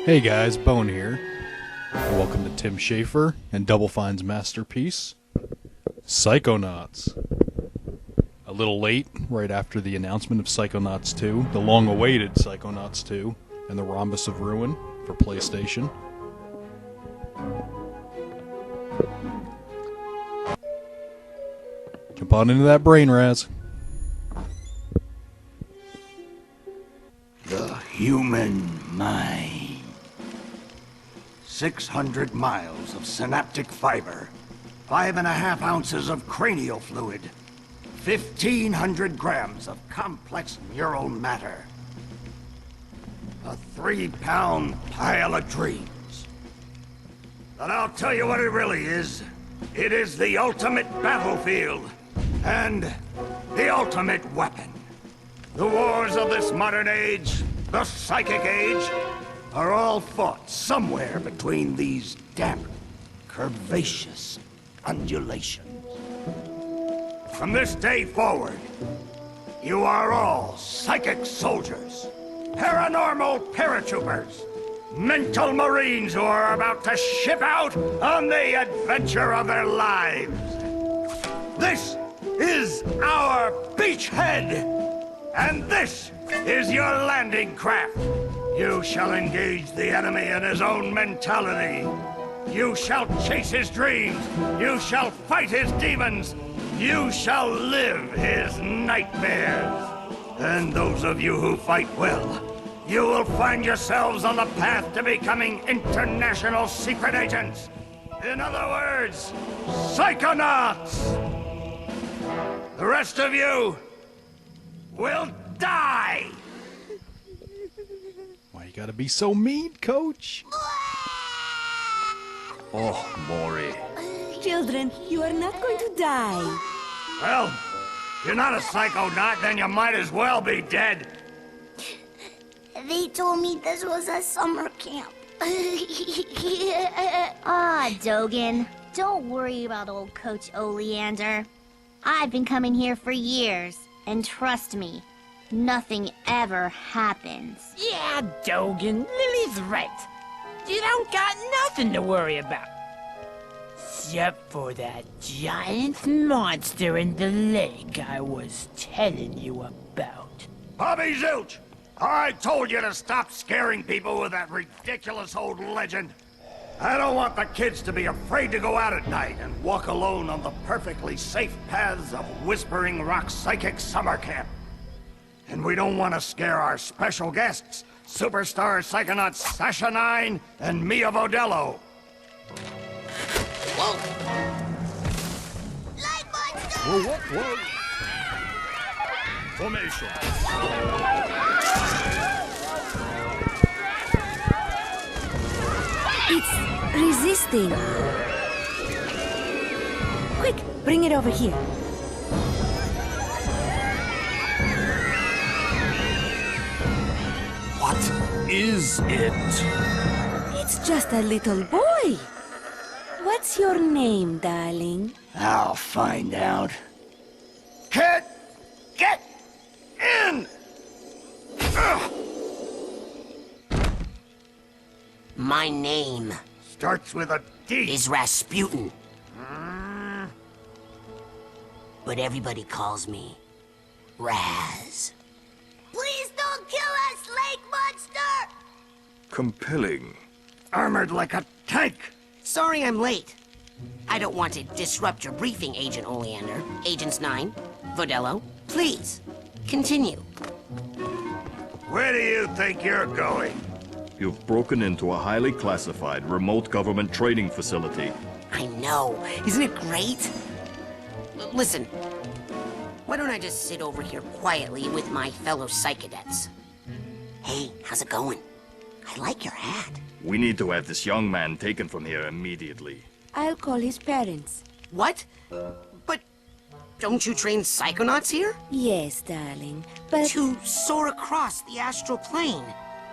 Hey guys, Bone here. Welcome to Tim Schafer and Double Fine's masterpiece, Psychonauts. A little late, right after the announcement of Psychonauts 2, the long-awaited Psychonauts 2, and the Rhombus of Ruin for PlayStation. Jump on into that brain, Raz. The human mind. 600 miles of synaptic fiber, 5.5 ounces of cranial fluid, 1,500 grams of complex neural matter, a 3-pound pile of dreams. But I'll tell you what it really is. It is the ultimate battlefield and the ultimate weapon. The wars of this modern age, the psychic age, are all fought somewhere between these damp, curvaceous undulations. From this day forward, you are all psychic soldiers, paranormal paratroopers, mental marines who are about to ship out on the adventure of their lives. This is our beachhead, and this is your landing craft. You shall engage the enemy in his own mentality. You shall chase his dreams. You shall fight his demons. You shall live his nightmares. And those of you who fight well, you will find yourselves on the path to becoming international secret agents. In other words, Psychonauts! The rest of you will die! Why you gotta be so mean, Coach? Oh, Maury. Children, you are not going to die. Well, if you're not a psychonaut, then you might as well be dead. They told me this was a summer camp. Dogen. Don't worry about old Coach Oleander. I've been coming here for years, and trust me, nothing ever happens. Yeah, Dogen, Lily's right. You don't got nothing to worry about. Except for that giant monster in the lake I was telling you about. Bobby Zilch! I told you to stop scaring people with that ridiculous old legend. I don't want the kids to be afraid to go out at night and walk alone on the perfectly safe paths of Whispering Rock Psychic Summer Camp. And we don't want to scare our special guests, superstar psychonauts Sasha 9 and Mia Vodello. Whoa! Light monster! Whoa. Formation. It's resisting. Quick, bring it over here. What is it? It's just a little boy. What's your name, darling? I'll find out. Kid, get in! Ugh. My name Starts with a D. is Rasputin. But everybody calls me Raz. Please don't kill us, lake monster! Compelling. Armored like a tank. Sorry I'm late. I don't want to disrupt your briefing, Agent Oleander. Agents 9, Vodello, please, continue. Where do you think you're going? You've broken into a highly classified remote government training facility. I know. Isn't it great? Listen, why don't I just sit over here quietly with my fellow psychedets? Hey, how's it going? I like your hat. We need to have this young man taken from here immediately. I'll call his parents. What? But don't you train psychonauts here? Yes, darling, but... To soar across the astral plane.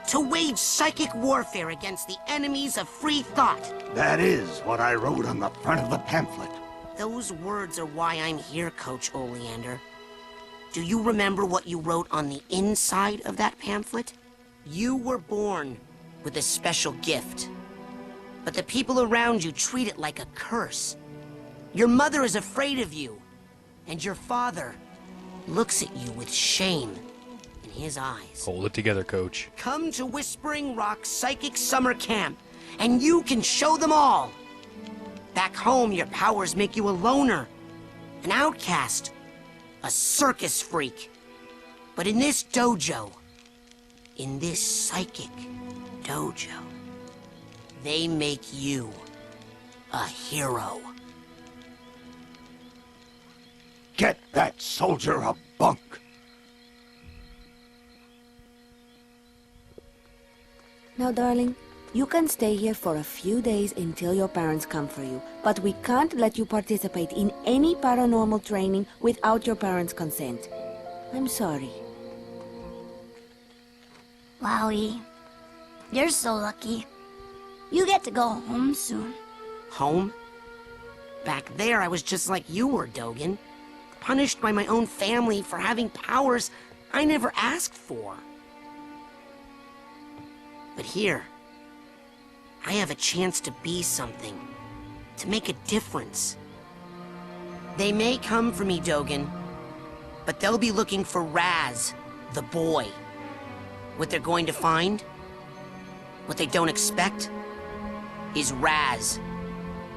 To wage psychic warfare against the enemies of free thought. That is what I wrote on the front of the pamphlet. Those words are why I'm here, Coach Oleander. Do you remember what you wrote on the inside of that pamphlet? You were born with a special gift. But the people around you treat it like a curse. Your mother is afraid of you, and your father looks at you with shame in his eyes. Hold it together, Coach. Come to Whispering Rock Psychic Summer Camp, and you can show them all. Back home, your powers make you a loner, an outcast, a circus freak. But in this dojo, in this psychic dojo, they make you a hero. Get that soldier a bunk. Now, darling, you can stay here for a few days until your parents come for you, but we can't let you participate in any paranormal training without your parents' consent. I'm sorry. Wowie. You're so lucky. You get to go home soon. Home? Back there, I was just like you were, Dogen. Punished by my own family for having powers I never asked for. But here, I have a chance to be something, to make a difference. They may come for me, Dogen, but they'll be looking for Raz, the boy. What they're going to find, what they don't expect, is Raz,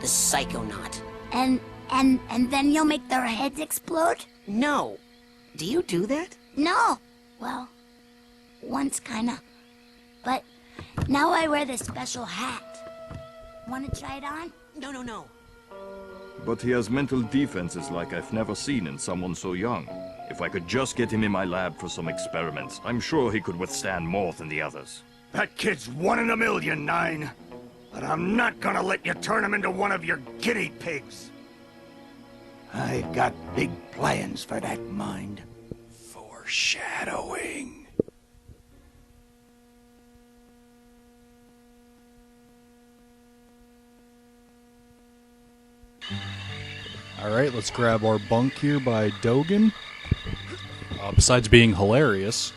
the Psychonaut. And then you'll make their heads explode? No. Do you do that? No. Well, once kinda. But now I wear this special hat. Wanna try it on? No. But he has mental defenses like I've never seen in someone so young. If I could just get him in my lab for some experiments, I'm sure he could withstand more than the others. That kid's 1 in a million, Nine. But I'm not gonna let you turn him into one of your guinea pigs. I've got big plans for that mind. Foreshadowing. Alright, let's grab our bunk here by Dogen. Besides being hilarious,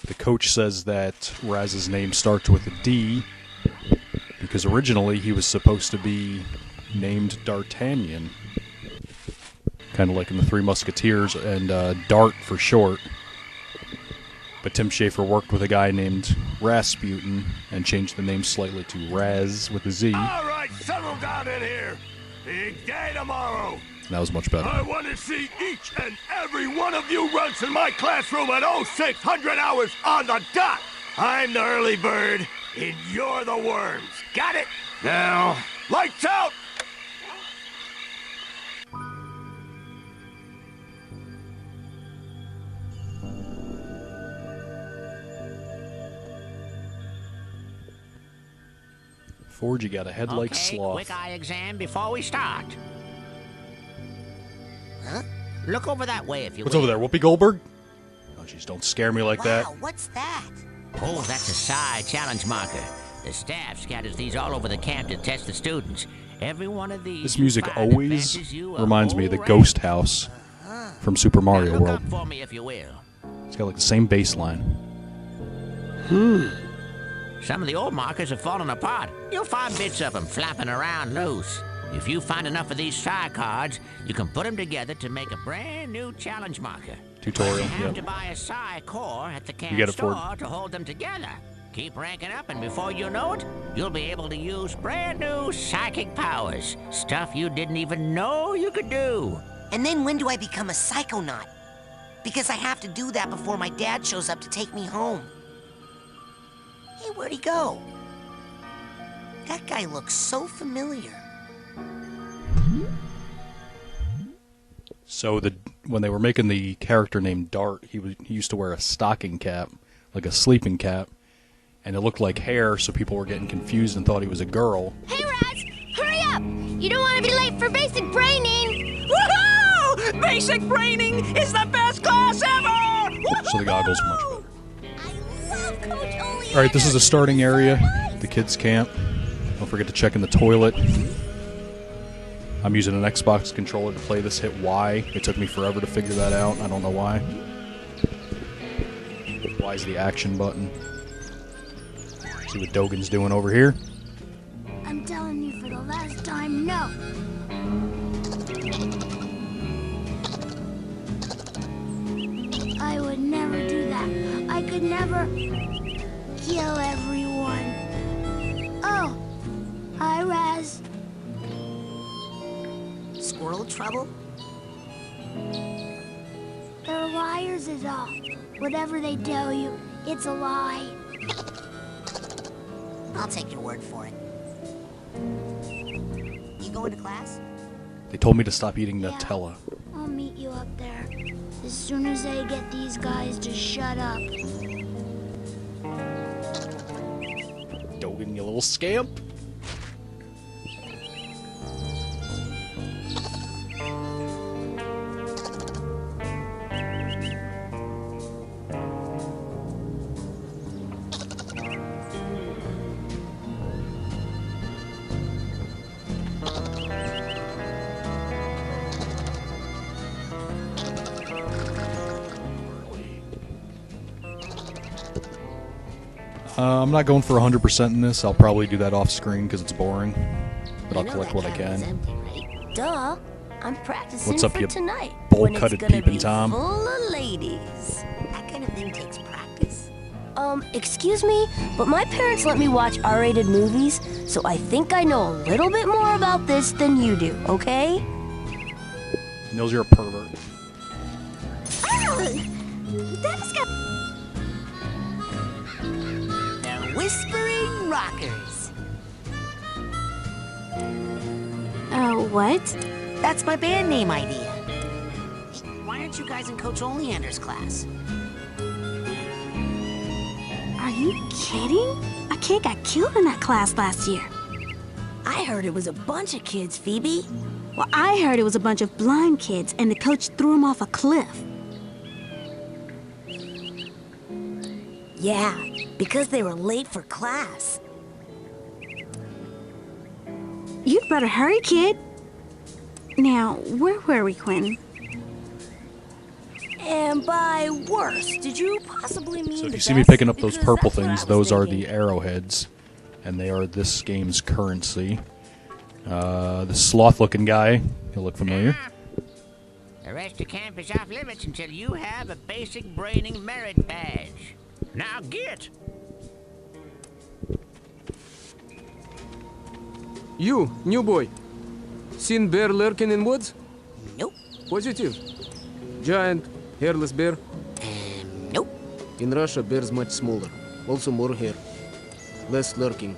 the coach says that Raz's name starts with a D because originally he was supposed to be named D'Artagnan. Kind of like in the Three Musketeers, and Dart for short. But Tim Schafer worked with a guy named Rasputin and changed the name slightly to Raz with a Z. All right, settle down in here. Big day tomorrow. And that was much better. I want to see each and every one of you runs in my classroom at 0600 hours on the dot. I'm the early bird, and you're the worms. Got it? Now, lights out! Ford, you got a head like sloth. Quick eye exam before we start. Huh? Look over that way if you What's will. over there, Whoopi Goldberg? Oh, jeez, don't scare me like that. Wow, what's that? Oh, that's a psi challenge marker. The staff scatters these all over the camp to test the students. Every one of these. This music find always advances you a reminds me of the whole Ghost range. House from Super Mario Now look World. up for me if you will. It's got like the same bass line. Some of the old markers have fallen apart. You'll find bits of them flapping around loose. If you find enough of these psi cards, you can put them together to make a brand new challenge marker. Tutorial, You have yep. to buy a psi core at the camp You get it, store Ford. to hold them together. Keep ranking up, and before you know it, you'll be able to use brand new psychic powers. Stuff you didn't even know you could do. And then when do I become a psychonaut? Because I have to do that before my dad shows up to take me home. Hey, where'd he go? That guy looks so familiar. So when they were making the character named Dart, he used to wear a stocking cap, like a sleeping cap, and it looked like hair, so people were getting confused and thought he was a girl. Hey, Raz! Hurry up! You don't want to be late for basic braining! Woohoo! Basic braining is the best class ever! So the goggles were much better. I love Coach Oleander! All right, this is the starting area, the kids' camp. Don't forget to check in the toilet. I'm using an Xbox controller to play this. Hit Y. It took me forever to figure that out. I don't know why. Y is the action button. See what Dogen's doing over here. I'm telling you for the last time, no. I would never do that. I could never kill everyone. Oh, hi, Raz. Squirrel trouble? They're liars is all. Whatever they tell you, it's a lie. I'll take your word for it. You going to class? They told me to stop eating Nutella. I'll meet you up there. As soon as I get these guys to shut up. Dogen, you little scamp. I'm not going for 100% in this. I'll probably do that off screen because it's boring. But I'll collect what I can. Empty, right? Duh. I'm practicing What's up, for you tonight. bowl-cutted when it's gonna peeping be Tom? Full of ladies. That kind of thing takes practice. Excuse me, but my parents let me watch R-rated movies, so I think I know a little bit more about this than you do, okay? He knows you're a pervert. That's got... The Whispering Rockers. What? That's my band name idea. Hey, why aren't you guys in Coach Oleander's class? Are you kidding? A kid got killed in that class last year. I heard it was a bunch of kids, Phoebe. Well, I heard it was a bunch of blind kids and the coach threw them off a cliff. Yeah, because they were late for class. You'd better hurry, kid. Now, where were we, Quinn? And by worse, did you possibly mean So if the you see me best? picking up those Because purple that's what I things, was those are thinking. the arrowheads. And they are this game's currency. The sloth-looking guy, he'll look familiar. The rest of camp is off limits until you have a basic braining merit badge. Now get! You, new boy. Seen bear lurking in woods? Nope. Positive. Giant, hairless bear? Nope. In Russia, bears much smaller. Also more hair. Less lurking.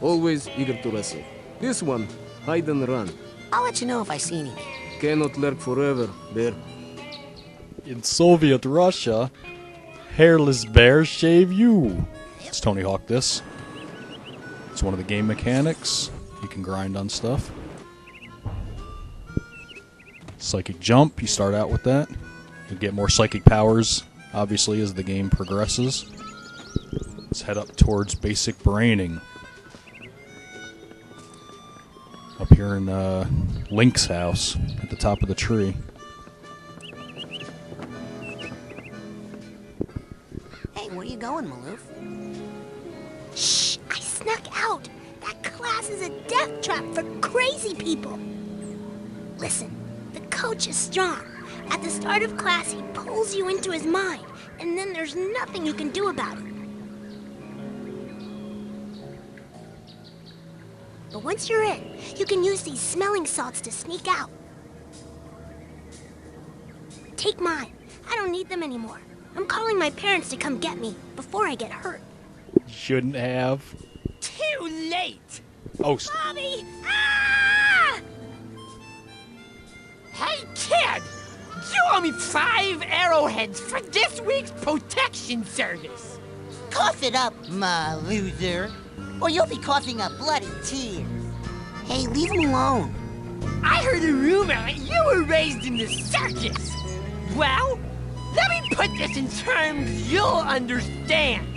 Always eager to wrestle. This one, hide and run. I'll let you know if I see anything. Cannot lurk forever, bear. In Soviet Russia, hairless bears shave you. It's Tony Hawk this. It's one of the game mechanics. You can grind on stuff. Psychic jump, you start out with that. You get more psychic powers, obviously, as the game progresses. Let's head up towards basic braining. Up here in Link's house, at the top of the tree. Hey, where you going, Maloof? Shh! I snuck out. That class is a death trap for crazy people. Listen, the coach is strong. At the start of class, he pulls you into his mind, and then there's nothing you can do about it. But once you're in, you can use these smelling salts to sneak out. Take mine. I don't need them anymore. I'm calling my parents to come get me before I get hurt. Shouldn't have. Too late! Oh, Bobby! Ah! Hey, kid! You owe me 5 arrowheads for this week's protection service. Cough it up, my loser, or you'll be coughing up bloody tears. Hey, leave him alone. I heard a rumor that you were raised in the circus. Well, let me put this in terms you'll understand.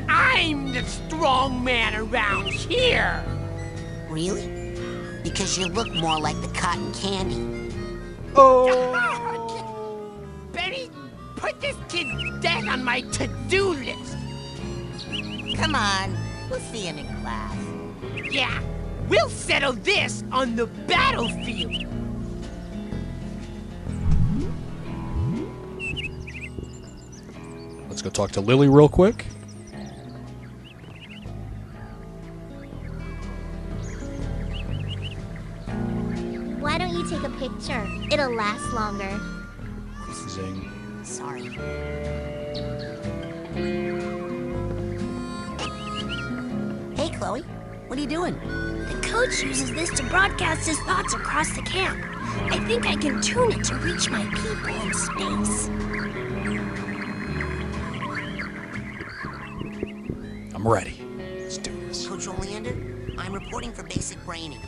I'm the strong man around here. Really? Because you look more like the cotton candy. Benny, put this kid's death on my to-do list. Come on, we'll see him in class. Yeah, we'll settle this on the battlefield. Let's go talk to Lily real quick. Why don't you take a picture? It'll last longer. Zing. Sorry. Hey, Chloe. What are you doing? The coach uses this to broadcast his thoughts across the camp. I think I can tune it to reach my people in space. I'm ready. Let's do this. Coach Oleander, I'm reporting for basic braining.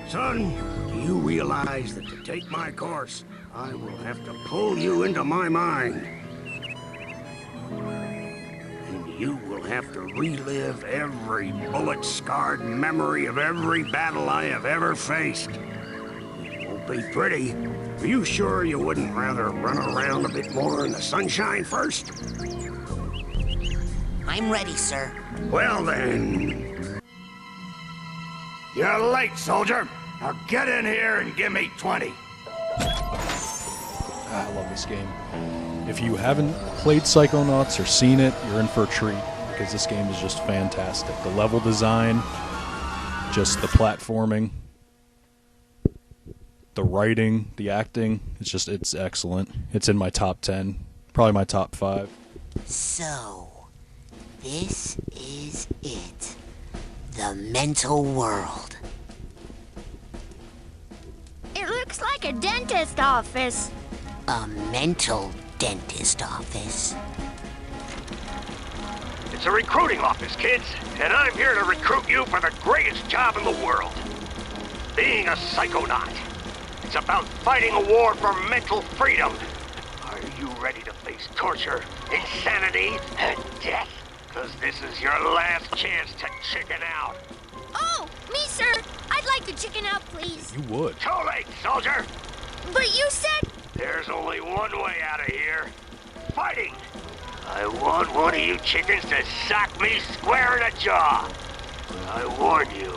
Son, do you realize that to take my course, I will have to pull you into my mind? And you will have to relive every bullet-scarred memory of every battle I have ever faced. It won't be pretty. Are you sure you wouldn't rather run around a bit more in the sunshine first? I'm ready, sir. Well then... You're late, soldier. Now get in here and give me 20. I love this game. If you haven't played Psychonauts or seen it, you're in for a treat, because this game is just fantastic. The level design, just the platforming, the writing, the acting, it's excellent. It's in my top 10, probably my top 5. So, this is it. The mental world. It looks like a dentist office. A mental dentist office. It's a recruiting office, kids, and I'm here to recruit you for the greatest job in the world. Being a psychonaut. It's about fighting a war for mental freedom. Are you ready to face torture, insanity, and death? Because this is your last chance to chicken out. Oh, me, sir. I'd like to chicken out, please. You would. Too late, soldier. But you said... There's only one way out of here. Fighting. I want one of you chickens to sock me square in the jaw. I warn you,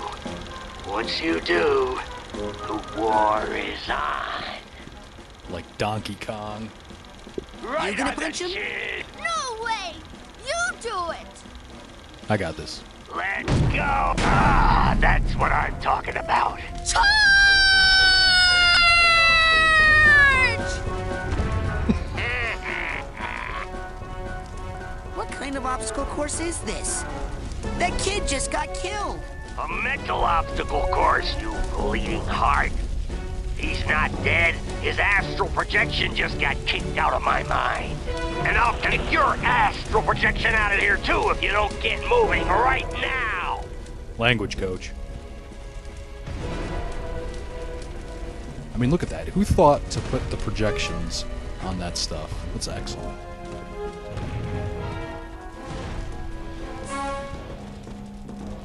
once you do, the war is on. Like Donkey Kong. Right, you gonna punch him? Kid. No way! You do it! I got this. Let go. Ah, that's what I'm talking about. Charge! What kind of obstacle course is this? That kid just got killed. A mental obstacle course, you bleeding heart. He's not dead. His astral projection just got kicked out of my mind. And I'll kick your astral projection out of here too if you don't get moving right now. Language coach. I mean, look at that. Who thought to put the projections on that stuff? That's excellent.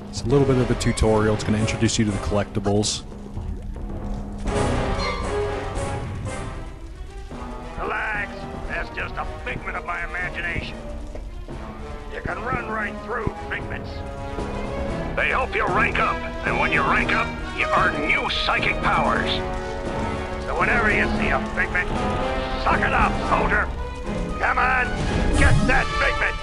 It's a little bit of a tutorial. It's going to introduce you to the collectibles. Relax. That's just a figment of my imagination. You can run right through figments. They help you rank up, and when you rank up, you earn new psychic powers. So whenever you see a figment, suck it up, soldier. Come on, get that figment.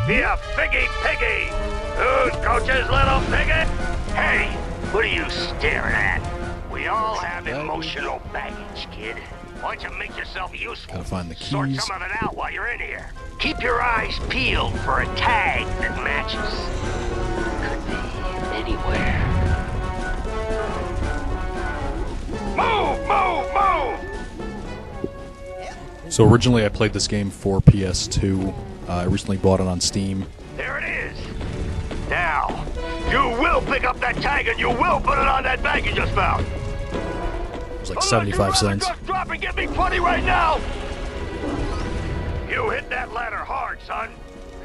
Be a figgy piggy. Who's Coach's little piggy? Hey, what are you staring at? We all have emotional baggage, kid. Why don't you make yourself useful? Gotta find the Sort keys. some of it out while you're in here. Keep your eyes peeled for a tag that matches. Could be anywhere. Move! So originally I played this game for PS2. I recently bought it on Steam. There it is. Now, you will pick up that tag and you will put it on that bag you just found. It was like 75 cents. Just drop and give me 20 right now. You hit that ladder hard, son.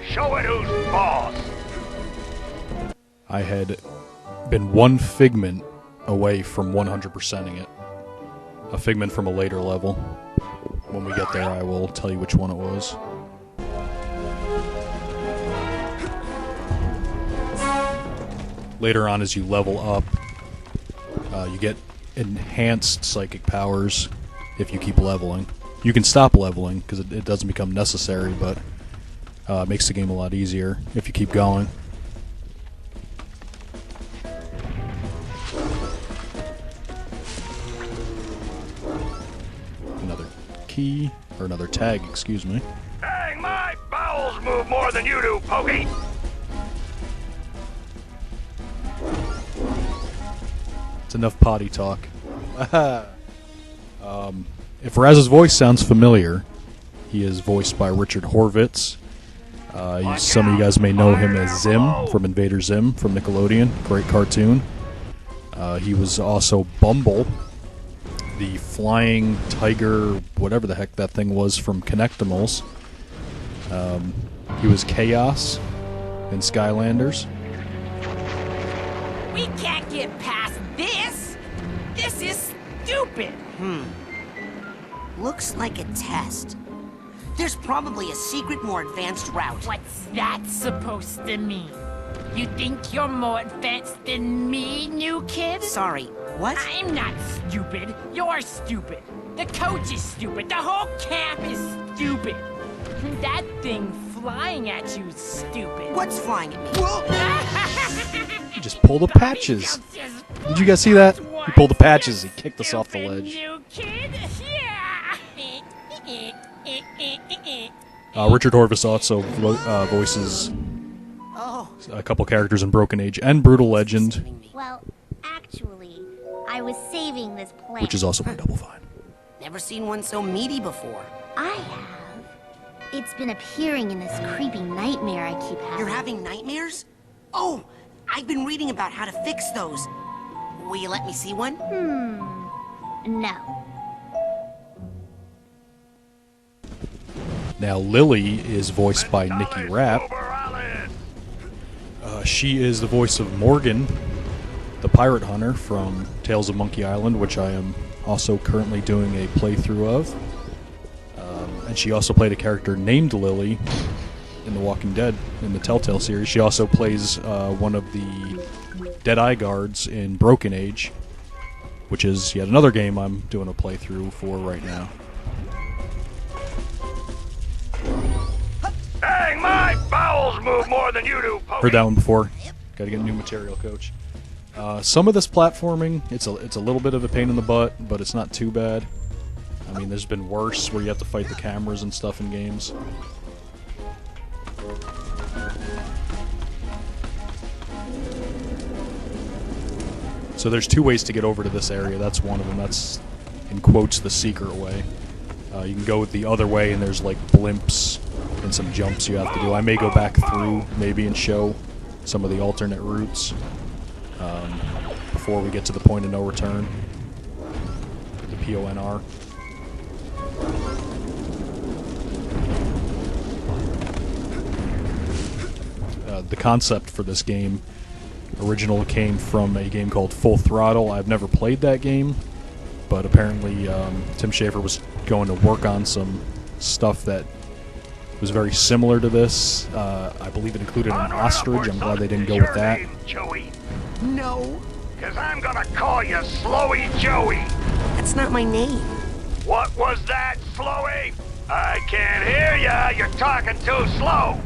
Show it who's boss. I had been one figment away from 100%ing it. A figment from a later level. When we get there, I will tell you which one it was. later on, as you level up, you get enhanced psychic powers if you keep leveling. You can stop leveling because it doesn't become necessary, but it makes the game a lot easier if you keep going. Another key, or another tag, excuse me. Dang, my bowels move more than you do, Pokey! It's enough potty talk. If Raz's voice sounds familiar, he is voiced by Richard Horvitz. Some of you guys may know him as Zim from Invader Zim from Nickelodeon. Great cartoon. He was also Bumble, the flying tiger, whatever the heck that thing was, from Connectimals. He was Chaos in Skylanders. We can't get past this! This is stupid! Looks like a test. There's probably a secret, more advanced route. What's that supposed to mean? You think you're more advanced than me, new kid? Sorry, what? I'm not stupid. You're stupid. The coach is stupid. The whole camp is stupid. That thing flying at you is stupid. What's flying at me? He just pulled the patches. Did you guys see that? He pulled the patches. He kicked us off the ledge. New kid? Yeah. Richard Horvitz also voices a couple characters in Broken Age and Brutal Legend, Well, actually, I was saving this plant. which is also by Double Fine. Never seen one so meaty before. I have. It's been appearing in this creepy nightmare I keep having. You're having nightmares? Oh, I've been reading about how to fix those. Will you let me see one? No. Now, Lily is voiced by Nikki Rapp. She is the voice of Morgan, the pirate hunter from Tales of Monkey Island, which I am also currently doing a playthrough of. And she also played a character named Lily in The Walking Dead in the Telltale series. She also plays one of the Deadeye guards in Broken Age, which is yet another game I'm doing a playthrough for right now. Dang, my bowels move more than you do, Pokey! Heard that one before. Gotta get new material, coach. Some of this platforming, it's a little bit of a pain in the butt, but it's not too bad. I mean, there's been worse where you have to fight the cameras and stuff in games. So there's two ways to get over to this area. That's one of them. That's, in quotes, the secret way. You can go the other way, and there's like blimps and some jumps you have to do. I may go back through, maybe, and show some of the alternate routes before we get to the point of no return. The PONR. The concept for this game originally came from a game called Full Throttle. I've never played that game, but apparently Tim Schafer was going to work on some stuff that was very similar to this. I believe it included an ostrich. I'm glad they didn't go with that. Joey. No. Because I'm gonna call you Slowy Joey. That's not my name. What was that, Slowy? I can't hear ya. You're talking too slow.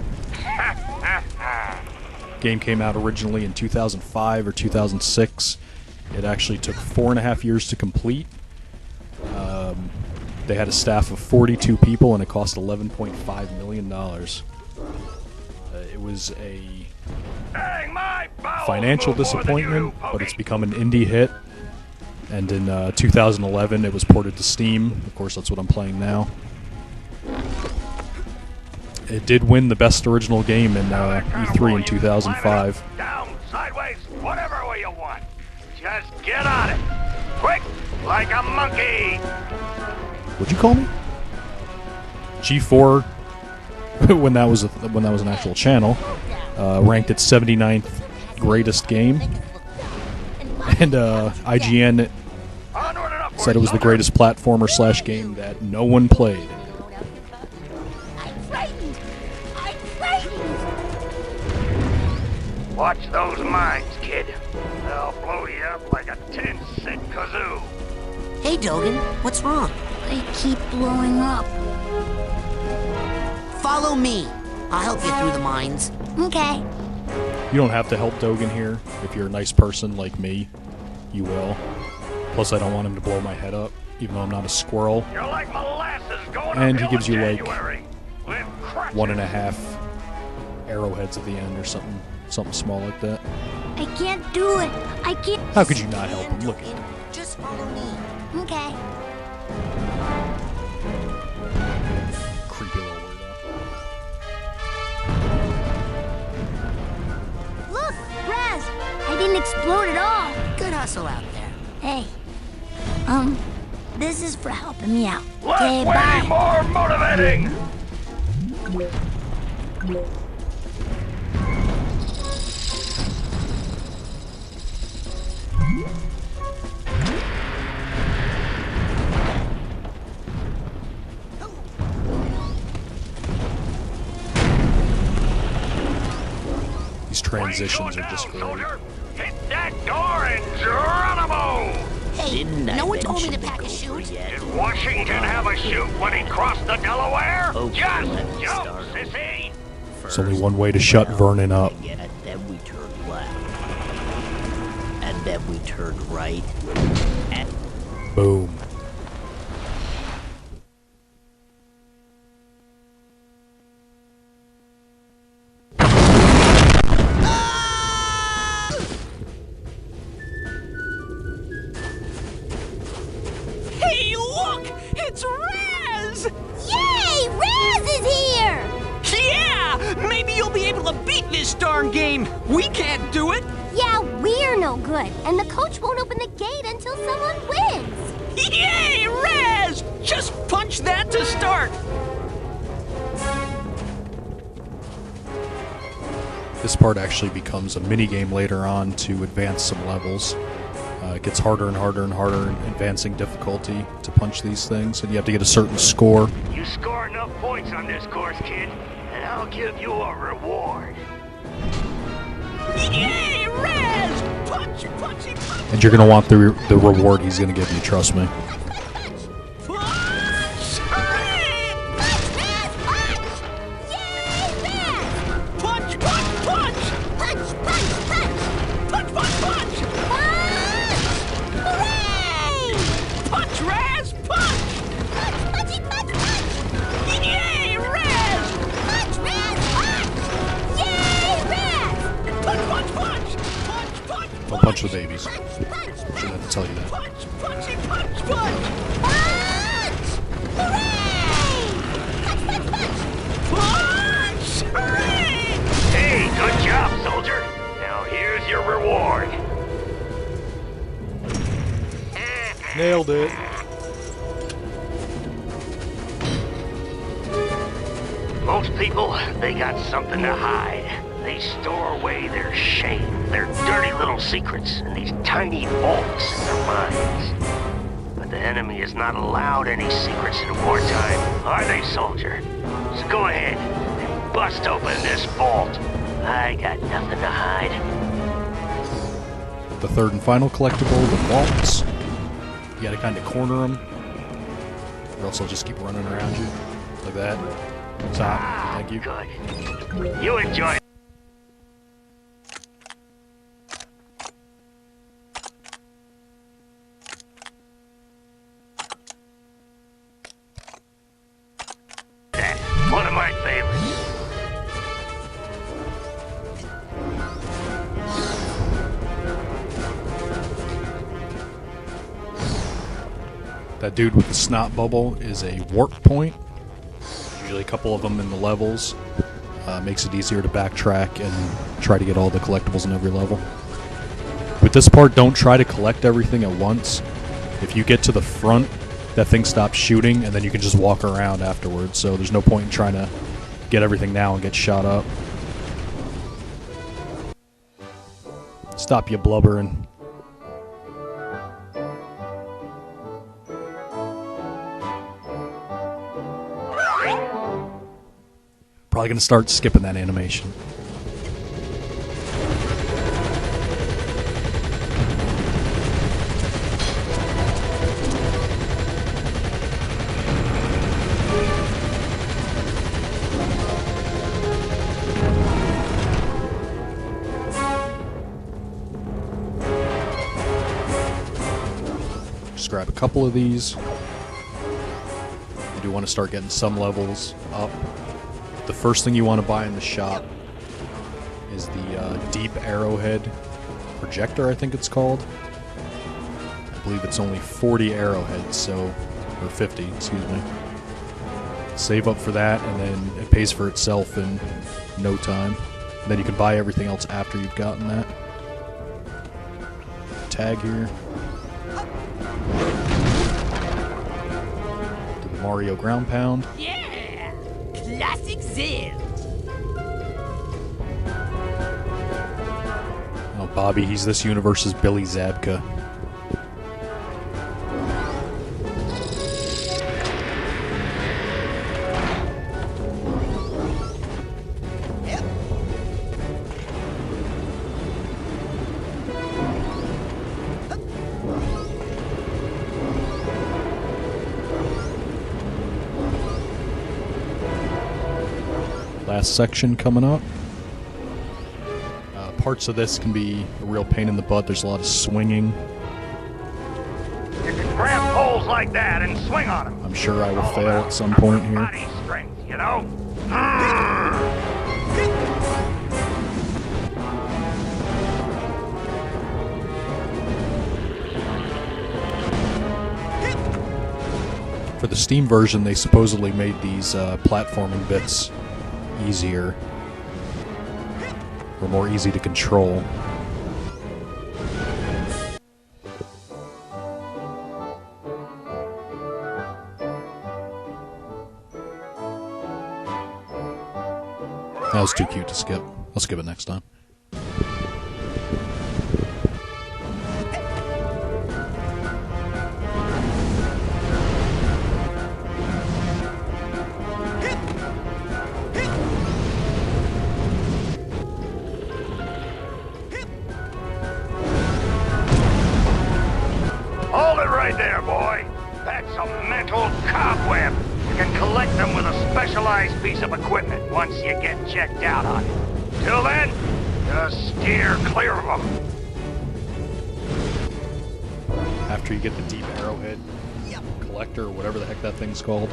Game came out originally in 2005 or 2006. It actually took 4.5 years to complete. They had a staff of 42 people, and it cost $11.5 million. It was a financial disappointment, but it's become an indie hit. And in 2011, it was ported to Steam. Of course, that's what I'm playing now. It did win the Best Original Game in E3 in 2005. Down, sideways, whatever way you want. Just get on it. Quick, like a monkey. What'd you call me? G4, when that was an actual channel, ranked it 79th greatest game, and IGN said it was the greatest platformer / game that no one played. Watch those mines, kid. They'll blow you up like a 10-cent kazoo. Hey, Dogen, what's wrong? They keep blowing up. Follow me. I'll help you through the mines. Okay. You don't have to help Dogen here. If you're a nice person like me, you will. Plus, I don't want him to blow my head up, even though I'm not a squirrel. You're like molasses going And he uphill gives in you like January. With crutches. 1.5 arrowheads at the end or something small like that. I can't do it. I can't. How could you not help him? Look at him. Just follow me. Okay. Creepy little weirdo. Look, Raz. I didn't explode at all. Good hustle out there. Hey. This is for helping me out. Less Okay, waiting, bye. more motivating. These transitions are just great. Soldier, hit that door and Geronimo! Hey, Didn't I no one told me mention to the pack a Gopher chute. yet? Did Washington have a chute when he crossed the Delaware? Okay, Just let me jump, start over. sissy! There's only one way to shut Vernon up. Yeah, then we turn left. And then we turn right. And Boom. hey, look! It's Raz! Yay! Raz is here! Yeah! Maybe you'll be able to beat this darn game. We can't do it. Yeah, we're no good. And the coach won't open the gate until someone wins. Yay, Raz! Just punch that to start. This part actually becomes a mini game later on to advance some levels. It gets harder and harder and harder in advancing difficulty to punch these things, and you have to get a certain score. You score enough points on this course, kid, and I'll give you a reward. Yay, Raz! Punch, punchy, punch. And you're going to want the reward he's going to give you, trust me. Punch! Hooray! Punch, punch, punch! Punch, punch, punch! Punch, punch, punch! Hooray! Punch, Raz! Punch! Punch, punchy, punch, punch! Yay, Raz! Punch, Raz, punch! Yay, Raz! Punch, punch, punch! Punch, punch, Don't punch the babies. Punch, punch, Shouldn't punch! have to tell you that. punch, punchy, punch, punch! Punch! Hooray! Punch, punch, punch! Punch! Hooray! Hey, good job, soldier. Now here's your reward. Nailed it. Most people, they got something to hide. They store away their shame, their dirty little secrets in these tiny vaults in their minds. But the enemy is not allowed any secrets in wartime, are they, soldier? So go ahead and bust open this vault. I got nothing to hide. The third and final collectible, the vaults. You got to kind of corner them, or else they'll just keep running around you like that. Stop. Thank you. Good. You enjoy it. One of my favorites. That dude with the snot bubble is a warp point. Usually a couple of them in the levels. Makes it easier to backtrack and try to get all the collectibles in every level. With this part, don't try to collect everything at once. If you get to the front, that thing stops shooting, and then you can just walk around afterwards. So there's no point in trying to get everything now and get shot up. Stop you blubbering. Probably gonna start skipping that animation. Just grab a couple of these. You do want to start getting some levels up. The first thing you want to buy in the shop is the deep arrowhead projector, I think it's called. I believe it's only 40 arrowheads, so, or 50, excuse me. Save up for that, and then it pays for itself in no time. And then you can buy everything else after you've gotten that. Tag here. Do the Mario ground pound. Yeah! Classic Zen! Oh, Bobby, he's this universe's Billy Zabka. Last section coming up. Parts of this can be a real pain in the butt. There's a lot of swinging. You can grab poles like that and swing on them. I'm sure I will fail at some point here. Body strength, you know? For the Steam version, they supposedly made these platforming bits easier, or more easy to control. That was too cute to skip. I'll skip it next time. Hold it right there, boy. That's a mental cobweb. You can collect them with a specialized piece of equipment once you get checked out on it. Till then, just steer clear of them. After you get the deep arrowhead collector, or whatever the heck that thing's called,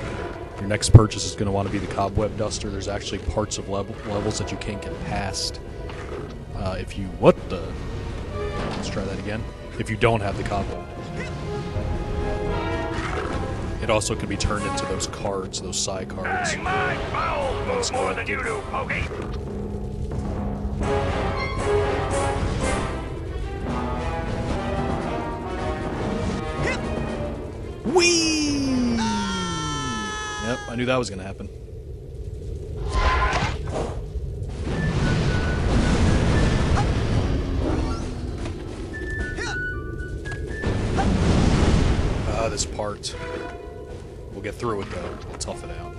your next purchase is going to want to be the cobweb duster. There's actually parts of levels that you can't get past if you... What the... Let's try that again. If you don't have the cobweb. It also can be turned into those cards, those side cards. Hey, my bowels move more than you do, Pokey. Whee! Yep, I knew that was going to happen. This part. We'll get through it though. We'll tough it out.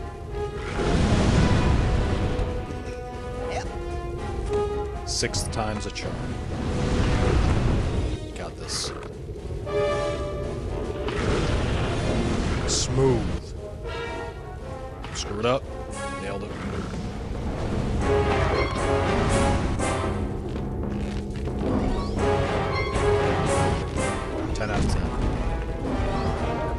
Sixth time's a charm. Got this. Smooth. Screw it up. Nailed it. Ten out of 10.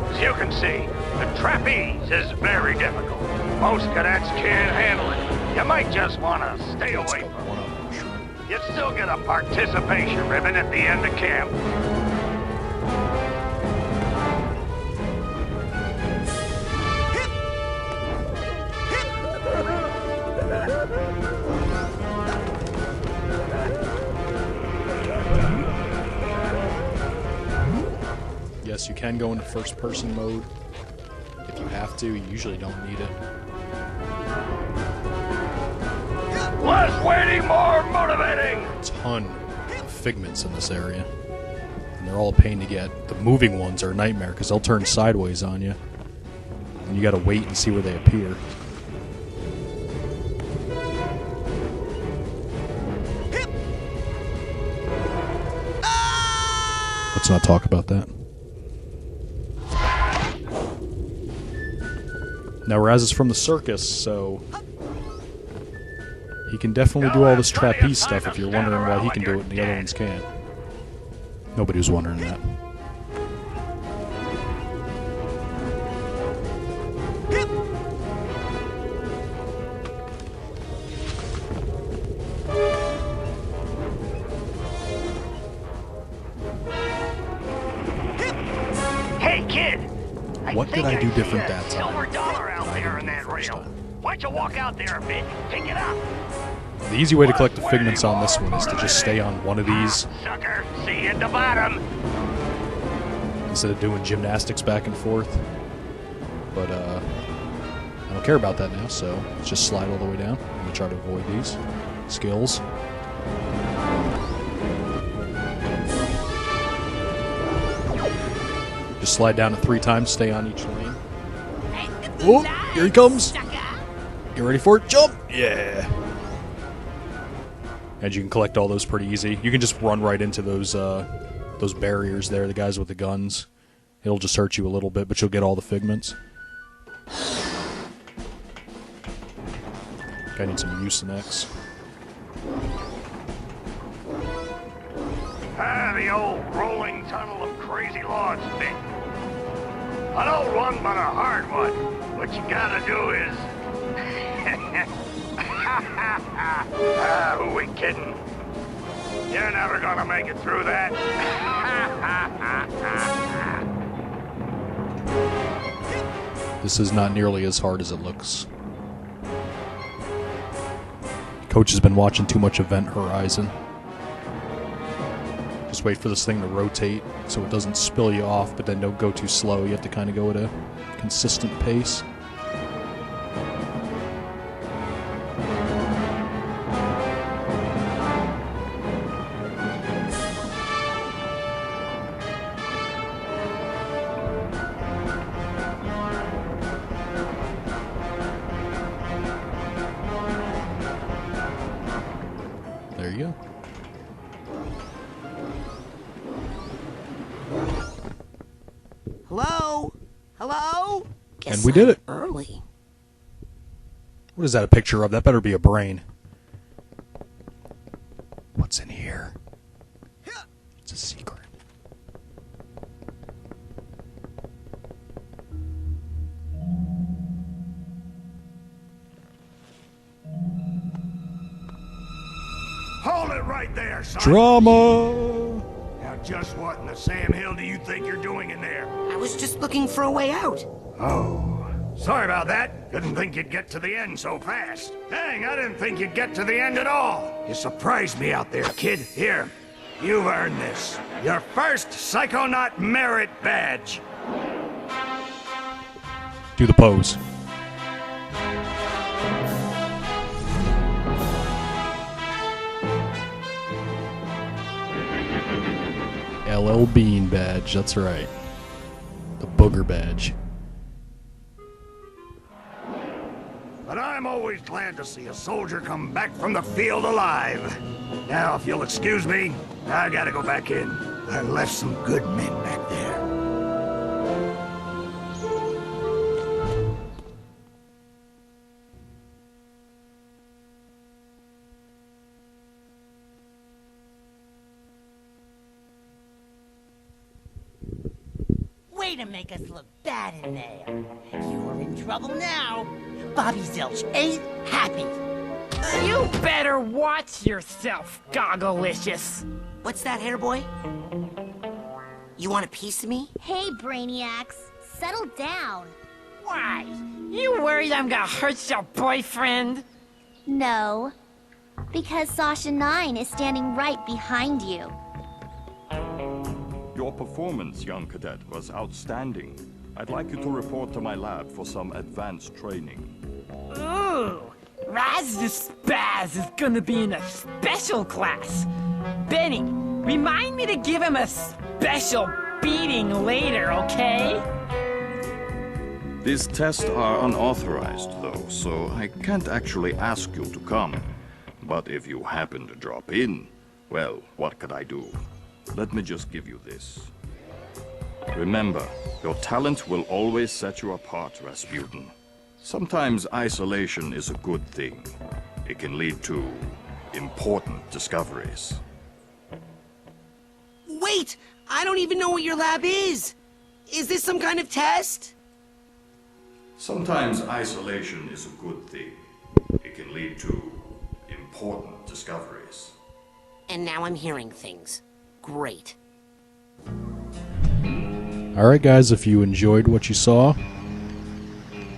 As you can see, the trapeze is very difficult. Most cadets can't handle it. You might just want to stay away from it. You'd still get a participation ribbon at the end of camp. Yes, you can go into first-person mode if you have to. You usually don't need it. Less waiting, more motivating! A ton of figments in this area, and they're all a pain to get. The moving ones are a nightmare because they'll turn sideways on you, and you gotta wait and see where they appear. Let's not talk about that. Now Raz is from the circus, so he can definitely do all this trapeze stuff if you're wondering why he can do it and the other ones can't. Nobody was wondering that. What did I do different that time? Silver dollar out there in that rail. Why don't you walk out there a bit, pick it up? The easy way to collect the figments on this one is to just stay on one of these Sucker, see you at the bottom. instead of doing gymnastics back and forth. But I don't care about that now, so let's just slide all the way down. I'm gonna try to avoid these skills. Just slide down to 3 times, stay on each lane. Oh, here he comes. Get ready for it, jump! Yeah. And you can collect all those pretty easy. You can just run right into those barriers there, the guys with the guns. It'll just hurt you a little bit, but you'll get all the figments. I need some Mucinex. The old rolling tunnel of crazy logs bit. An old one, but a hard one. What you gotta do is... who we kidding? You're never gonna make it through that. This is not nearly as hard as it looks. Coach has been watching too much Event Horizon. Just wait for this thing to rotate so it doesn't spill you off, but then don't go too slow. You have to kind of go at a consistent pace. There you go. Hello? Hello? Guess And we did it. Early. What is that a picture of? That better be a brain. What's in here? It's a secret. Hold it right there, son. Drama! Now, just what in the Sam Hill do you think you're doing in there? I was just looking for a way out. Oh, sorry about that. Didn't think you'd get to the end so fast. Dang, I didn't think you'd get to the end at all. You surprised me out there, kid. Here, you've earned this. Your first Psychonaut Merit Badge. Do the pose. LL Bean badge, that's right. The booger badge. But I'm always glad to see a soldier come back from the field alive. Now, if you'll excuse me, I gotta go back in. I left some good men back there. Way to make us look bad in there. You're in trouble now. Bobby Zilch ain't happy. You better watch yourself, Gogglelicious. What's that, hair boy? You want a piece of me? Hey, Brainiacs, settle down. Why? You worried I'm gonna hurt your boyfriend? No, because Sasha 9 is standing right behind you. Your performance, young cadet, was outstanding. I'd like you to report to my lab for some advanced training. Ooh, Raz the Spaz is gonna be in a special class. Benny, remind me to give him a special beating later, okay? These tests are unauthorized, though, so I can't actually ask you to come. But if you happen to drop in, well, what could I do? Let me just give you this. Remember, your talent will always set you apart, Rasputin. Sometimes isolation is a good thing. It can lead to important discoveries. Wait! I don't even know what your lab is! Is this some kind of test? Sometimes isolation is a good thing. It can lead to important discoveries. And now I'm hearing things. Great. Alright guys, if you enjoyed what you saw,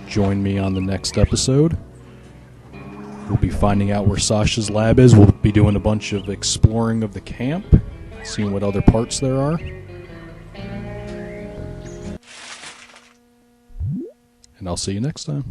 join me on the next episode. We'll be finding out where Sasha's lab is. We'll be doing a bunch of exploring of the camp, seeing what other parts there are. And I'll see you next time.